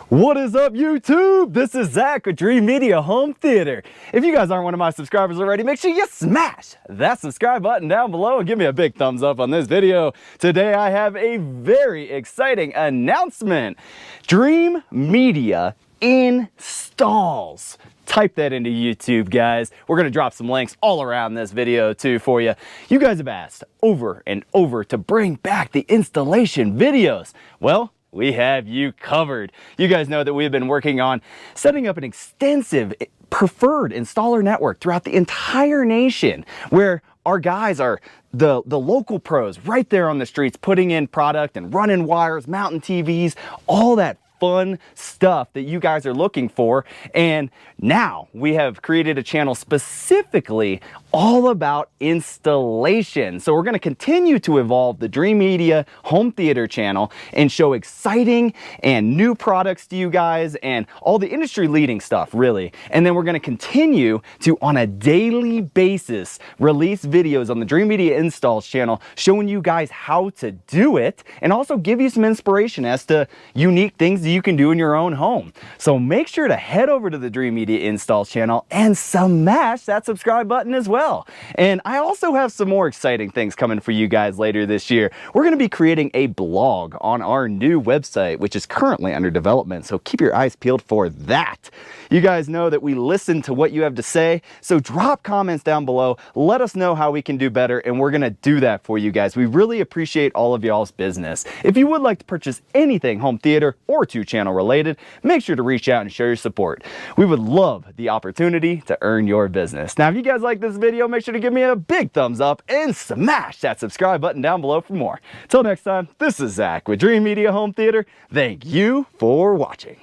What is up, YouTube? This is Zach with Dreamedia Home Theater. If you guys aren't one of my subscribers already, make sure you smash that subscribe button down below and give me a big thumbs up on this video. Today I have a very exciting announcement. Dreamedia installs. Type that into YouTube, guys. We're gonna drop some links all around this video too for you. You guys have asked over and over to bring back the installation videos. Well, we have you covered. You guys know that we've been working on setting up an extensive preferred installer network throughout the entire nation, where our guys are the local pros right there on the streets, putting in product and running wires, mounting TVs, all that fun stuff that you guys are looking for. And now we have created a channel specifically all about installation. So we're going to continue to evolve the Dreamedia Home Theater channel and show exciting and new products to you guys and all the industry leading stuff, really. And then we're going to continue to, on a daily basis, release videos on the Dreamedia Installs channel showing you guys how to do it and also give you some inspiration as to unique things that you can do in your own home. So make sure to head over to the Dreamedia Installs channel and smash that subscribe button as well. And I also have some more exciting things coming for you guys later this year. We're going to be creating a blog on our new website, which is currently under development, so keep your eyes peeled for that. You guys know that we listen to what you have to say, so drop comments down below. Let us know how we can do better, and we're going to do that for you guys. We really appreciate all of y'all's business. If you would like to purchase anything home theater or two-channel related, make sure to reach out and show your support. We would love the opportunity to earn your business. Now, if you guys like this video, make sure to give me a big thumbs up and smash that subscribe button down below for more. Till next time, this is Zach with Dreamedia Home Theater. Thank you for watching.